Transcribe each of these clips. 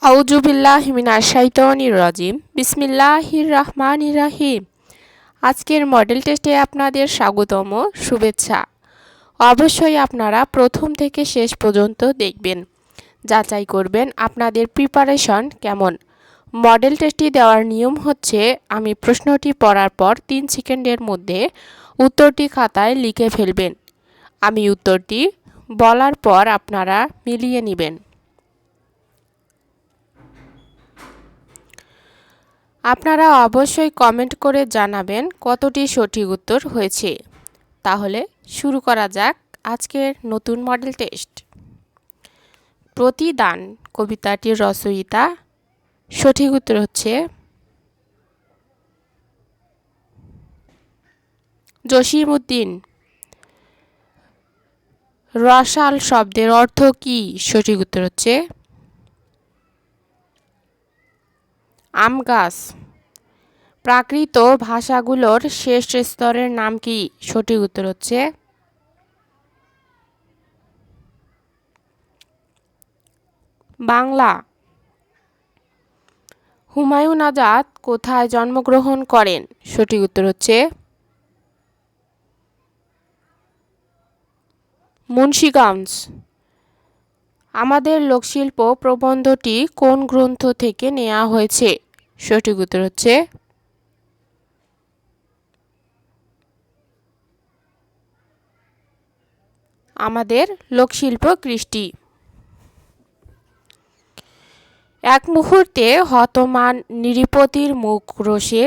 আউযু বিল্লাহি মিনাশ শাইতানির রাজিম। বিসমিল্লাহির রহমানির রহিম। আজকের মডেল টেস্টে আপনাদের স্বাগতম, শুভেচ্ছা। অবশ্যই আপনারা প্রথম থেকে শেষ পর্যন্ত দেখবেন, যাচাই করবেন আপনাদের প্রিপারেশন কেমন। মডেল টেস্টটি দেওয়ার নিয়ম হচ্ছে, আমি প্রশ্নটি পড়ার পর 3 সেকেন্ডের মধ্যে উত্তরটি খাতায় লিখে ফেলবেন। আমি উত্তরটি বলার পর আপনারা মিলিয়ে নেবেন। আপনারা অবশ্যই কমেন্ট করে জানাবেন কতটি সঠিক উত্তর হয়েছে। তাহলে শুরু করা যাক আজকের নতুন মডেল টেস্ট। প্রতিদান কবিতাটির রচয়িতা, সঠিক উত্তর হচ্ছে জসিমউদ্দিন। রসাল শব্দের অর্থ কী? সঠিক উত্তর হচ্ছে আম গাছ। প্রাকৃত ভাষাগুলোর শেষ স্তরের নাম কি? সঠিক উত্তর হচ্ছে বাংলা। হুমায়ুন আজাদ কোথায় জন্মগ্রহণ করেন? সঠিক উত্তর হচ্ছে মুন্সিগঞ্জ। আমাদের লোকশিল্প প্রবন্ধটি কোন গ্রন্থ থেকে নেওয়া হয়েছে? সঠিক উত্তর হচ্ছে আমাদের লোকশিল্প কৃষ্টি। এক মুহূর্তে হতমান নৃপতির মুখ রোষে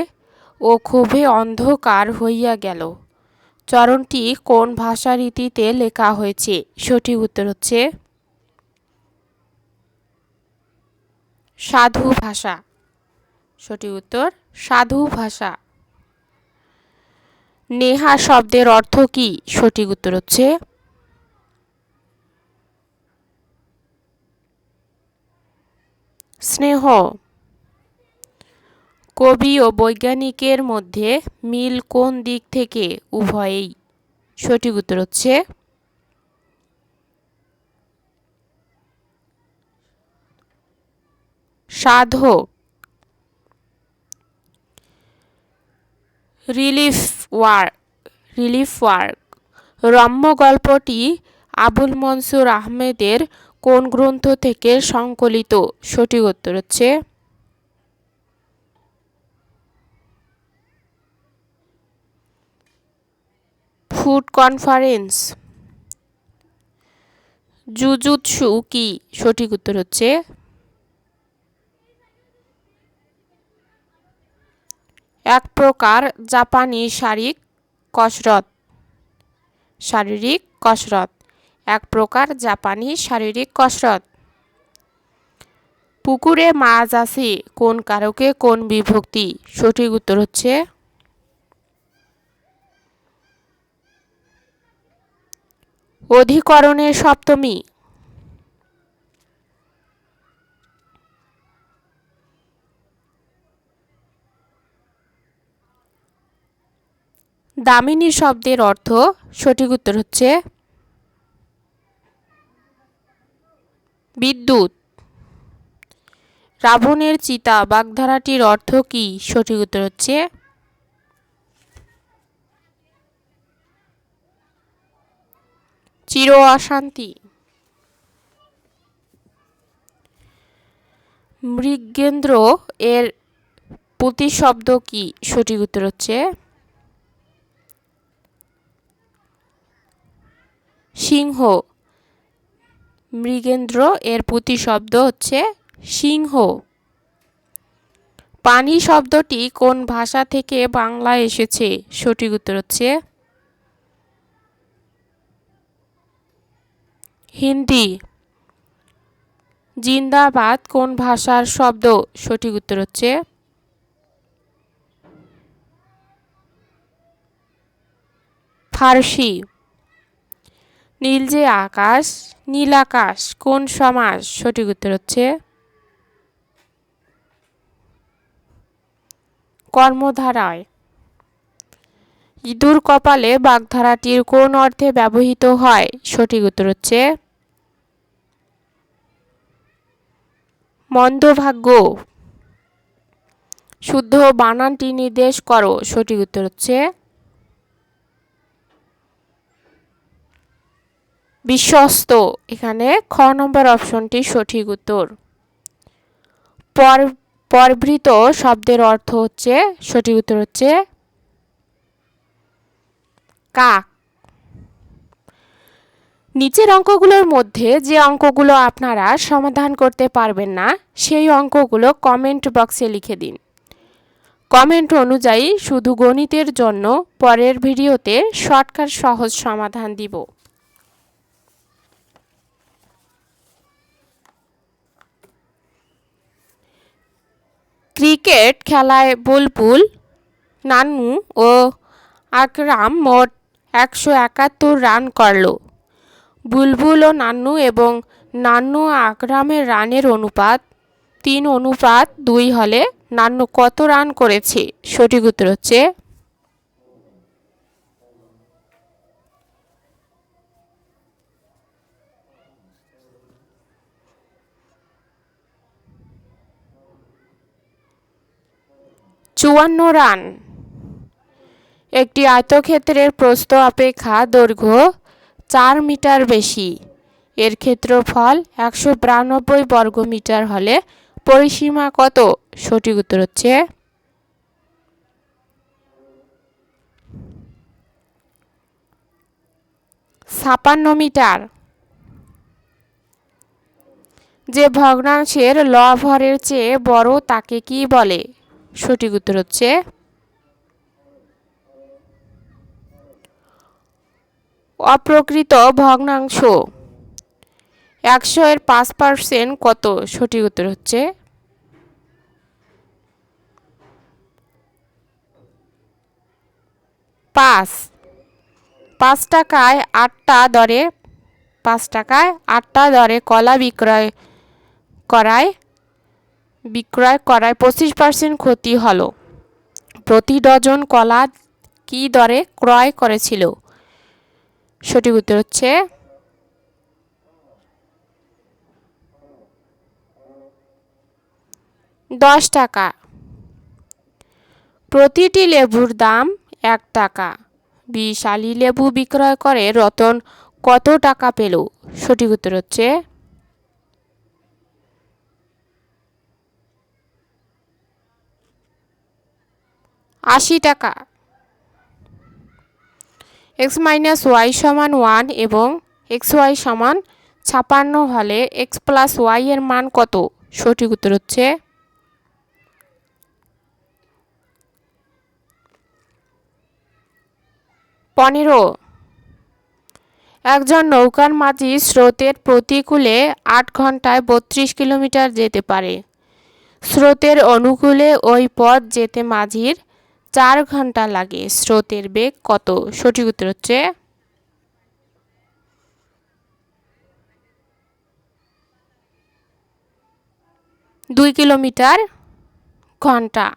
ও ক্ষোভে অন্ধকার হইয়া গেল। চরণটি কোন ভাষারীতিতে লেখা হয়েছে? সঠিক উত্তর হচ্ছে সাধু ভাষা। সঠিক উত্তর সাধু ভাষা। নেহা শব্দের অর্থ কী? সঠিক উত্তর হচ্ছে স্নেহ। কবি ও বৈজ্ঞানিকের মধ্যে মিল কোন দিক থেকে? উভয়েই। সঠিক উত্তর হচ্ছে সাধক। রিলিফ ওয়ার্ক রম্য গল্পটি আবুল মনসুর আহমেদের কোন গ্রন্থ থেকে সংকলিত? সঠিক উত্তর হচ্ছে ফুড কনফারেন্স। জুজুৎসু কি? সঠিক উত্তর হচ্ছে এক প্রকার জাপানি শারীরিক কসরত। এক প্রকার জাপানি শারীরিক কসরত। পুকুরে মাছ আছে কোন কারকে কোন বিভক্তি? সঠিক উত্তর হচ্ছে অধিকরণের সপ্তমী। দামিনী শব্দের অর্থ? সঠিক উত্তর হচ্ছে বিদ্যুৎ। রাবণের চিতা বাগধারাটির অর্থ কী? সঠিক উত্তর হচ্ছে চির অশান্তি। মৃগেন্দ্র এর প্রতিশব্দ কি? সঠিক উত্তর হচ্ছে সিংহ। মৃগেন্দ্র এর প্রতিশব্দ হচ্ছে সিংহ। পানি শব্দটি কোন ভাষা থেকে বাংলায় এসেছে? সঠিক উত্তর হচ্ছে হিন্দি। জিন্দাবাদ কোন ভাষার শব্দ? সঠিক উত্তর হচ্ছে ফার্সি। নীল যে আকাশ নীল আকাশ কোন সমাস? সঠিক উত্তর হচ্ছে কর্মধারায়। ইঁদুর কপালে বাগধারাটির কোন অর্থে ব্যবহৃত হয়? সঠিক উত্তর হচ্ছে মন্দভাগ্য। শুদ্ধ বানানটি নির্দেশ করো। সঠিক উত্তর হচ্ছে বিশ্বস্ত। এখানে খ নম্বর অপশনটি সঠিক উত্তর। পরবৃত শব্দের অর্থ হচ্ছে, সঠিক উত্তর হচ্ছে কাক। নিচের অঙ্কগুলোর মধ্যে যে অঙ্কগুলো আপনারা সমাধান করতে পারবেন না সেই অঙ্কগুলো কমেন্ট বক্সে লিখে দিন। কমেন্ট অনুযায়ী শুধু গণিতের জন্য পরের ভিডিওতে শর্টকাট সহজ সমাধান দিব। ক্রিকেট খেলায় বুলবুল, নান্নু ও আকরাম মোট 171 রান করল। বুলবুল ও নান্নু এবং নান্নু ও আকরামের রানের অনুপাত 3:2 হলে নান্নু কত রান করেছে? সঠিক উত্তর হচ্ছে 54 রান। একটি আয়তক্ষেত্রের প্রস্থ অপেক্ষা দৈর্ঘ্য 4 মিটার বেশি। এর ক্ষেত্রফল 192 বর্গমিটার হলে পরিসীমা কত? সঠিক উত্তর হচ্ছে 56 মিটার। যে ভগ্নাংশের ল-ভরের চেয়ে বড় তাকে কি বলে? সঠিক উত্তর হচ্ছে অপ্রকৃত ভগ্নাংশ। 100 এর 5% কত? সঠিক উত্তর হচ্ছে 5। 5 টাকায় 8টা দরে 5 টাকায় 8টা দরে কলা বিক্রয় করায় 25% ক্ষতি হলো। প্রতি ডজন কলা কি দরে ক্রয় করেছিল? সঠিক উত্তর হচ্ছে 10 টাকা। প্রতিটি লেবুর দাম 1 টাকা। 20 আলি লেবু বিক্রয় করে রতন কত টাকা পেল? সঠিক উত্তর হচ্ছে 80 টাকা। x - y = 1 এবং xy = 56 হলে x + y এর মান কত? সঠিক উত্তর হচ্ছে 15। একজন নৌকার মাঝি স্রোতের প্রতিকূলে 8 ঘন্টায় 32 কিলোমিটার যেতে পারে। স্রোতের অনুকূলে ওই পথ যেতে মাঝির 4 ঘন্টা লাগে। স্রোতের বেগ কত? সঠিক উত্তর হচ্ছে 2 কিলোমিটার ঘন্টা।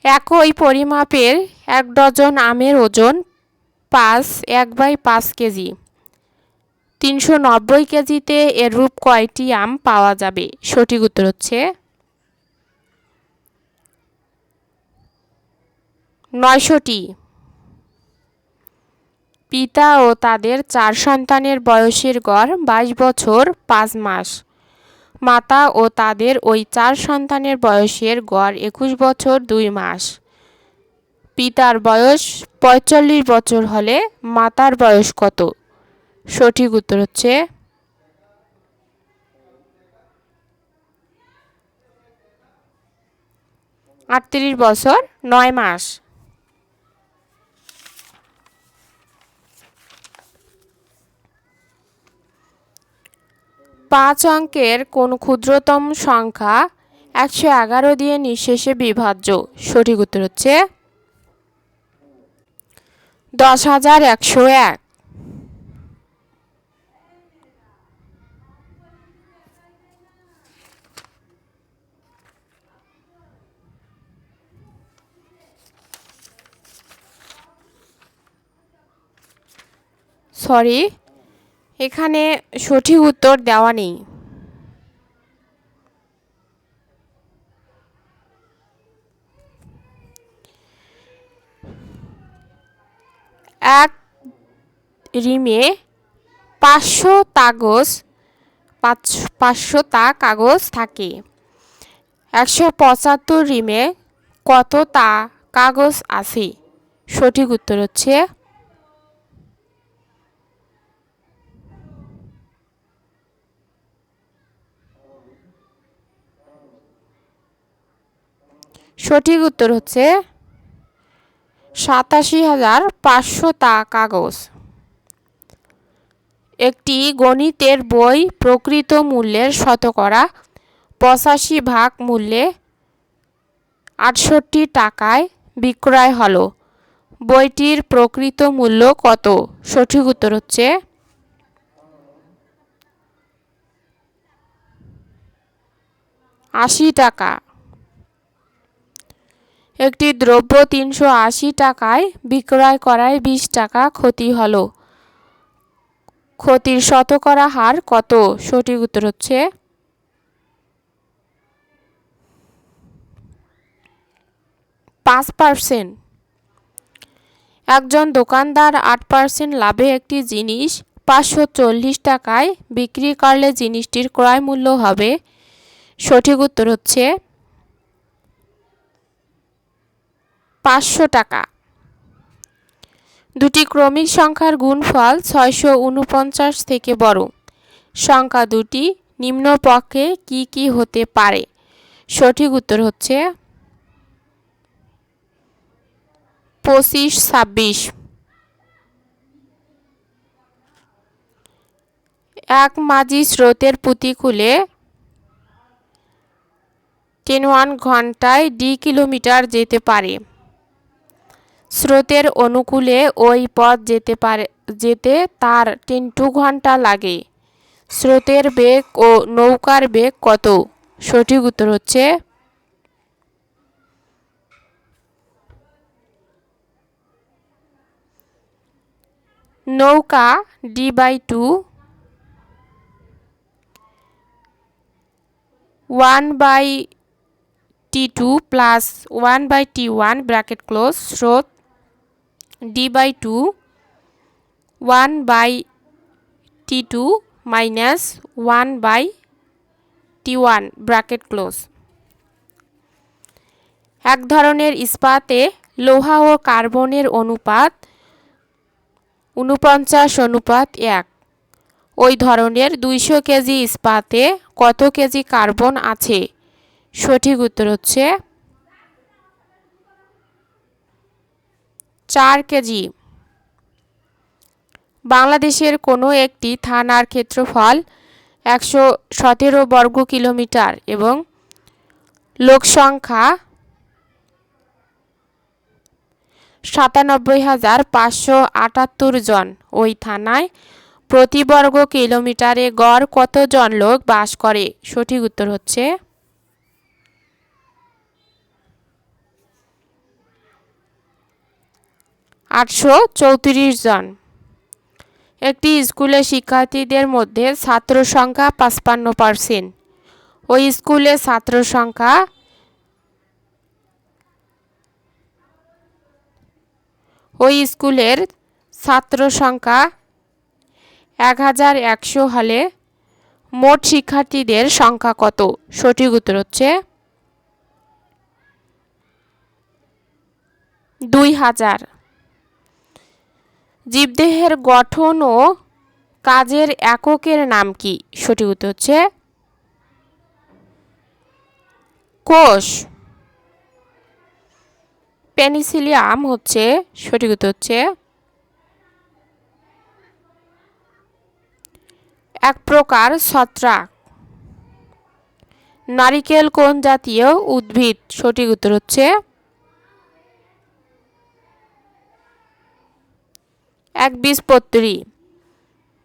একই পরিমাপের 1 ডজন আমের ওজন 1/5 কেজি। 390 কেজিতে এরূপ কয়টি আম পাওয়া যাবে? সঠিক উত্তর হচ্ছে 900টি। পিতা ও তাদের 4 সন্তানের বয়সের গড় 22 বছর 5 মাস। মাতা ও তাদের ওই 4 সন্তানের বয়সের গড় 21 বছর 2 মাস। পিতার বয়স 45 বছর হলে মাতার বয়স কত? সঠিক উত্তর হচ্ছে 38 বছর 9 মাস। 5 অঙ্কের কোন ক্ষুদ্রতম সংখ্যা 111 দিয়ে নিঃশেষে বিভাজ্য? সঠিক উত্তর হচ্ছে 10,101। সরি, এখানে সঠিক উত্তর দেওয়া নেই। এক রিমে 500টা কাগজ থাকে। 175 রিমে কতটা কাগজ আছে? সঠিক উত্তর হচ্ছে সঠিক উত্তর হচ্ছে 87,500টা কাগজ। একটি গণিতের বই প্রকৃত মূল্যের শতকরা 85 ভাগ মূল্যে 68 টাকায় বিক্রয় হলো। বইটির প্রকৃত মূল্য কত? সঠিক উত্তর হচ্ছে 80 টাকা। একটি দ্রব্য 380 টাকায় বিক্রয় করায় 20 টাকা ক্ষতি হলো। ক্ষতির শতকরা হার কত? সঠিক উত্তর হচ্ছে 5%। একজন দোকানদার 8% লাভে একটি জিনিস 540 টাকায় বিক্রি করলে জিনিসটির ক্রয় মূল্য হবে। সঠিক উত্তর হচ্ছে 500 টাকা। দুটি ক্রমিক সংখ্যার গুণফল 649 থেকে বড়। সংখ্যা দুটি নিম্নপক্ষে কি কি হতে পারে? সঠিক উত্তর হচ্ছে 25, 26। এক মাঝি স্রোতের প্রতিকূলে 1 ঘন্টায় d কিলোমিটার যেতে পারে। স্রোতের অনুকূলে ওই পথ যেতে তার 2 ঘন্টা লাগে। স্রোতের বেগ ও নৌকার বেগ কত? সঠিক উত্তর হচ্ছে নৌকা d/2 1/t2 plus 1/t1 bracket close, স্রোত d/2 1/t2 minus 1/t1 bracket close. এক ধরনের ইস্পাতে লোহা ও কার্বনের অনুপাত 49:1। ওই ধরনের 200 কেজি ইস্পাতে কত কেজি কার্বন আছে? সঠিক উত্তর হচ্ছে 4 কেজি। বাংলাদেশের কোনো একটি থানার ক্ষেত্রফল 117 বর্গ কিলোমিটার এবং লোকসংখ্যা 97,578 জন। ওই থানায় প্রতি বর্গ কিলোমিটারে গড় কতজন লোক বাস করে? সঠিক উত্তর হচ্ছে 834 জন। একটি স্কুলে শিক্ষার্থীদের মধ্যে ছাত্র সংখ্যা 55%। ওই স্কুলের ছাত্র সংখ্যা 1100 হলে মোট শিক্ষার্থীদের সংখ্যা কত? সঠিক উত্তর হচ্ছে 2000। জীবদেহের গঠন ও কাজের এককের নাম কি? সঠিক উত্তর হচ্ছে কোষ। পেনিসিলিয়াম হচ্ছে সঠিক উত্তর হচ্ছে এক প্রকার ছত্রাক। নারিকেল কোন জাতীয় উদ্ভিদ? সঠিক উত্তর হচ্ছে একবীজপত্রী।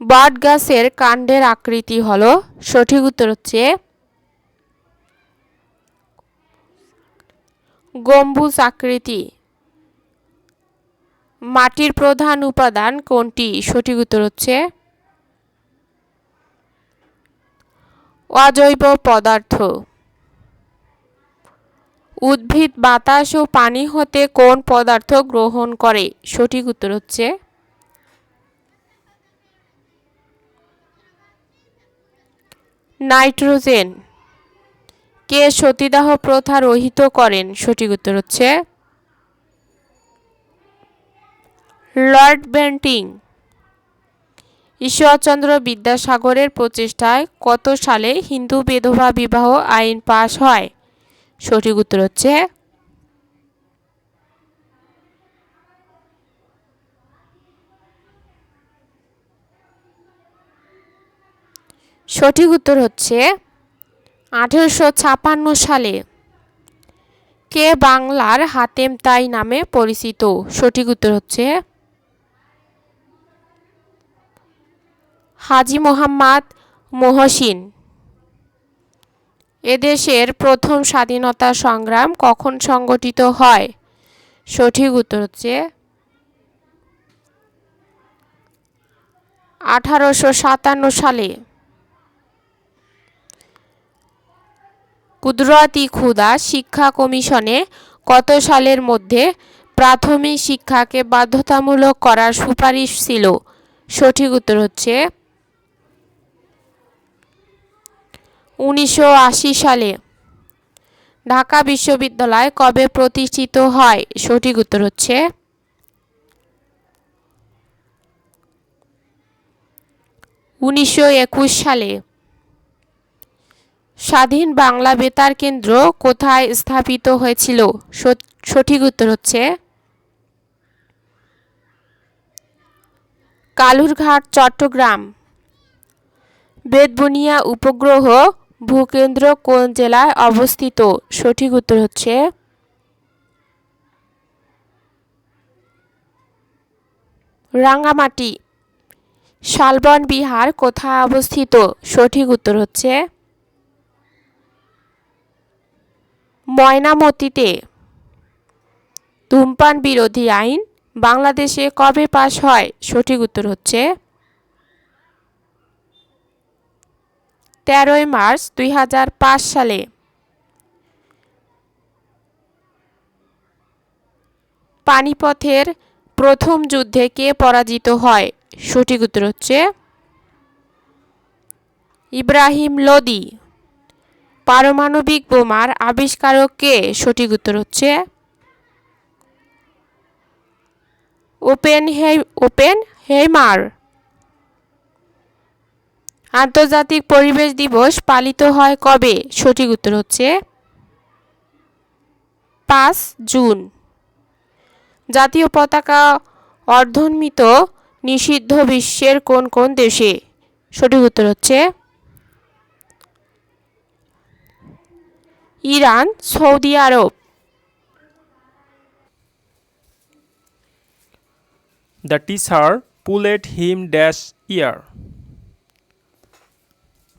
বট গাছের কাণ্ডের আকৃতি হলো? সঠিক উত্তর হচ্ছে গম্বুজ আকৃতি। মাটির প্রধান উপাদান কোনটি? সঠিক উত্তর হচ্ছে অজৈব পদার্থ। উদ্ভিদ বাতাস ও পানি হতে কোন পদার্থ গ্রহণ করে? সঠিক উত্তর হচ্ছে নাইট্রোজেন। কে সতীদাহ প্রথা রহিত করেন? সঠিক উত্তর হচ্ছে লর্ড বেন্টিং। ঈশ্বরচন্দ্র বিদ্যাসাগরের প্রচেষ্টায় কত সালে হিন্দু বিধবা বিবাহ আইন পাশ হয়? সঠিক উত্তর হচ্ছে সঠিক উত্তর হচ্ছে 1856 সালে। কে বাংলার হাতেম তাই নামে পরিচিত? সঠিক উত্তর হচ্ছে হাজী মোহাম্মদ মহসিন। এদেশের প্রথম স্বাধীনতা সংগ্রাম কখন সংগঠিত হয়? সঠিক উত্তর হচ্ছে 1857 সালে। কুদরতি ক্ষুদা শিক্ষা কমিশনে কত সালের মধ্যে প্রাথমিক শিক্ষাকে বাধ্যতামূলক করার সুপারিশ ছিল? সঠিক উত্তর হচ্ছে 1980 সালে। ঢাকা বিশ্ববিদ্যালয় কবে প্রতিষ্ঠিত হয়? সঠিক উত্তর হচ্ছে 1921 সালে। স্বাধীন বাংলা বেতার কেন্দ্র কোথায় স্থাপিত হয়েছিল? সঠিক উত্তর হচ্ছে কালুরঘাট, চট্টগ্রাম। বেতবুনিয়া উপগ্রহ ভূকেন্দ্র কোন জেলায় অবস্থিত? সঠিক উত্তর হচ্ছে রাঙ্গামাটি। শালবন বিহার কোথায় অবস্থিত? সঠিক উত্তর হচ্ছে ময়নামতিতে। ধূমপান বিরোধী আইন বাংলাদেশে কবে পাশ হয়? সঠিক উত্তর হচ্ছে 13 মার্চ 2005 সালে। পানিপথের প্রথম যুদ্ধে কে পরাজিত হয়? সঠিক উত্তর হচ্ছে ইব্রাহিম লোদি। পারমাণবিক বোমার আবিষ্কারক কে? সঠিক উত্তর হচ্ছে ওপেনহেইমার। আন্তর্জাতিক পরিবেশ দিবস পালিত হয় কবে? সঠিক উত্তর হচ্ছে 5 জুন। জাতীয় পতাকা অর্ধনমিত নিষিদ্ধ বিশ্বের কোন কোন দেশে? সঠিক উত্তর হচ্ছে Iran, Saudi Arab. The teacher pulled him dash ear.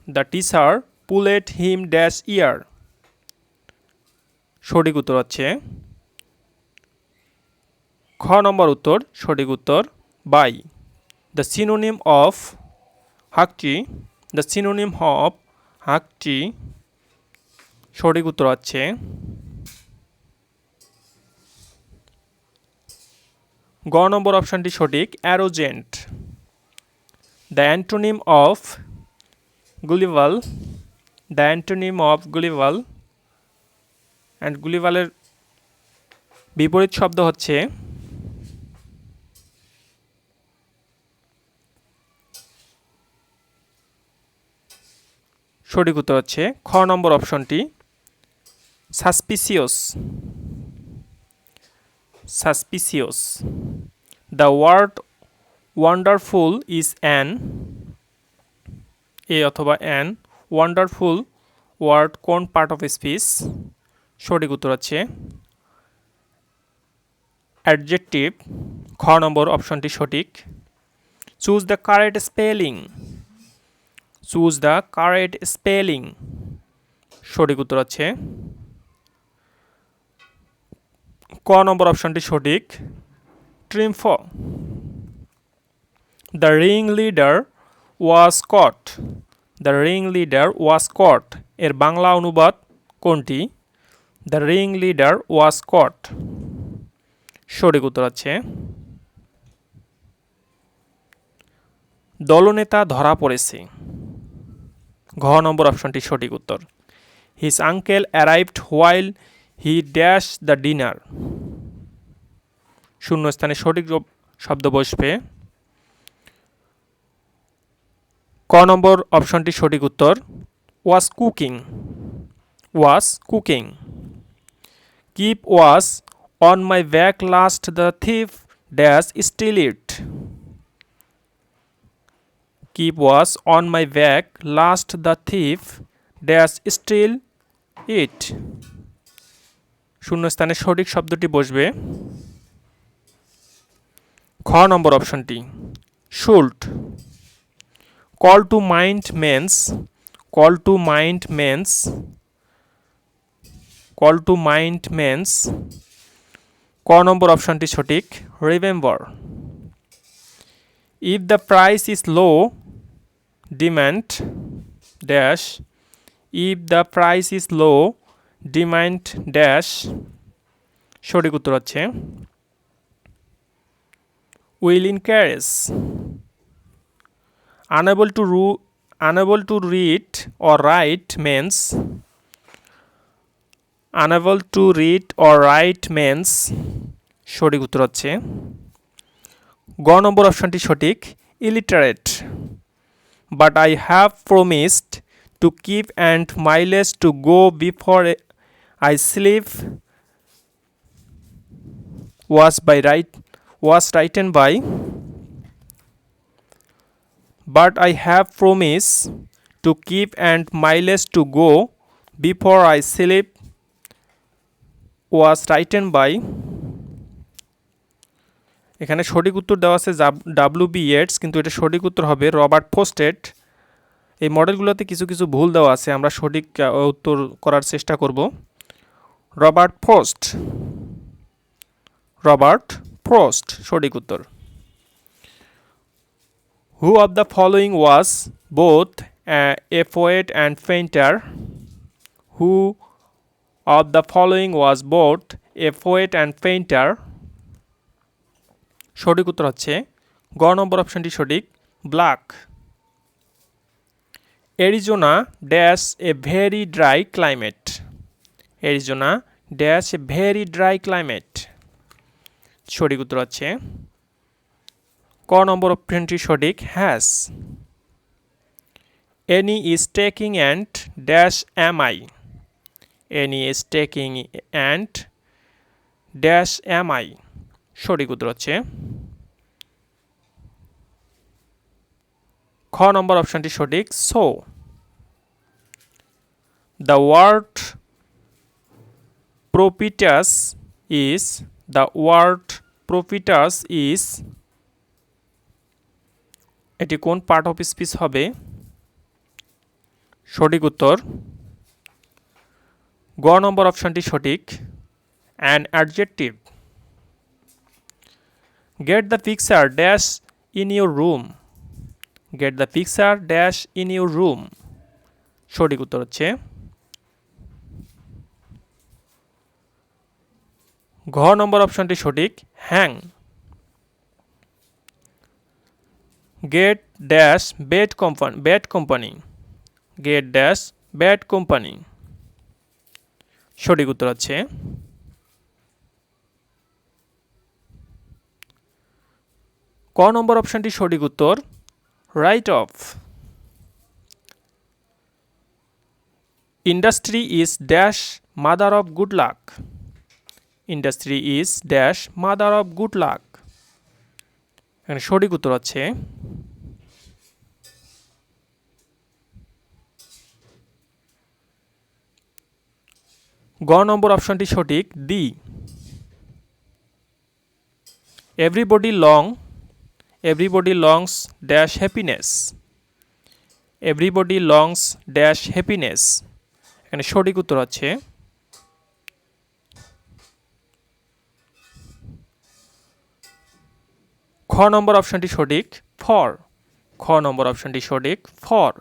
The teacher pulled him dash ear. সঠিক উত্তর হচ্ছে খ নম্বর উত্তর। সঠিক উত্তর by. The synonym of hakchi. The synonym of hakchi. সঠিক উত্তর হচ্ছে গ নম্বর অপশনটি সঠিক, arrogant. The antonym of gullible. The antonym of gullible and গুলিভালের বিপরীত শব্দ হচ্ছে সঠিক উত্তর হচ্ছে খ নম্বর অপশনটি suspicious. Suspicious. The word wonderful is an a অথবা অ্যান ওয়ান্ডারফুল ওয়ার্ড কোন পার্ট অফ স্পিচ? সঠিক উত্তর হচ্ছে অ্যাডজেক্টিভ। খ নম্বর অপশনটি সঠিক। Choose the correct spelling. Choose the correct spelling. সঠিক উত্তর হচ্ছে ক নম্বর অপশনটি সঠিক, triumph. The ring leader was caught. The ring leader was কট এর বাংলা অনুবাদ কোনটি? দ্য রিং লিডার ওয়াজ কট। সঠিক উত্তর আছে দলনেতা ধরা পড়েছে। ঘ নম্বর অপশনটি সঠিক উত্তর। His uncle arrived while he dash the dinner. শূন্যস্থানে সঠিক শব্দ বসবে। ক নম্বর অপশনটি সঠিক উত্তর। Was cooking. Was cooking. Keep was on my back last the thief dash steal it. Keep was on my back, last the thief dash steal it. শূন্যস্থানে সঠিক শব্দটি বসবে। খ নম্বর অপশনটি should. Call to mind means. Call to mind means. Call to mind means. ক নম্বর অপশনটি সঠিক। Remember. If the price is low, demand dash. If the price is low, demand dash. সঠিক উত্তর হচ্ছে will encourage. Unable to read or write means. Unable to read or write means. সঠিক উত্তর হচ্ছে গ নম্বর অপশনটি সঠিক। illiterate. But I have promised to keep and mileage to go before I sleep was written by. But I have promised to keep and mileage to go before I sleep was written by. এখানে সঠিক উত্তর দেওয়া আছে ডাব্লিউ.বি. Yeats, কিন্তু এটা সঠিক উত্তর হবে রবার্ট ফ্রস্টেড। এই মডেলগুলোতে কিছু কিছু ভুল দেওয়া আছে, আমরা সঠিক উত্তর করার চেষ্টা করব। Robert frost. রবার্ট ফ্রস্ট সঠিক উত্তর। Who of the following was both a poet and painter? Who of the following was both a poet and painter? সঠিক উত্তর হচ্ছে গ নম্বর অপশনটি সঠিক। Black. Arizona dash a very dry climate. Arizona dash a very dry climate. সঠিক উত্তর হচ্ছে ক নম্বর অপশনটি সঠিক। Has. Any is taking and dash M I. Any is taking and dash M I. সঠিক উত্তর হচ্ছে খ নম্বর অপশনটি সঠিক। So. The word propitious is. The word propitious is এটি কোন পার্ট অফ স্পিচ হবে? সঠিক উত্তর গ নম্বর অপশনটি সঠিক। An adjective. Get the picture dash in your room. Get the picture dash in your room. সঠিক উত্তর হচ্ছে ঘ নম্বর অপশনটি সঠিক। Hang. Get dash bad company. Get dash bad company. সঠিক উত্তর হচ্ছে ক নম্বর অপশনটি সঠিক উত্তর। Right of. Industry is dash mother of good luck. Industry is dash mother of good luck. এখানে সঠিক উত্তর হচ্ছে গ নম্বর অপশনটি সঠিক। দি। Everybody longs dash happiness. Everybody longs dash happiness. এখানে সঠিক উত্তর হচ্ছে খ নম্বর অপশনটি সঠিক। ফর। খ নম্বর অপশনটি সঠিক। ফর।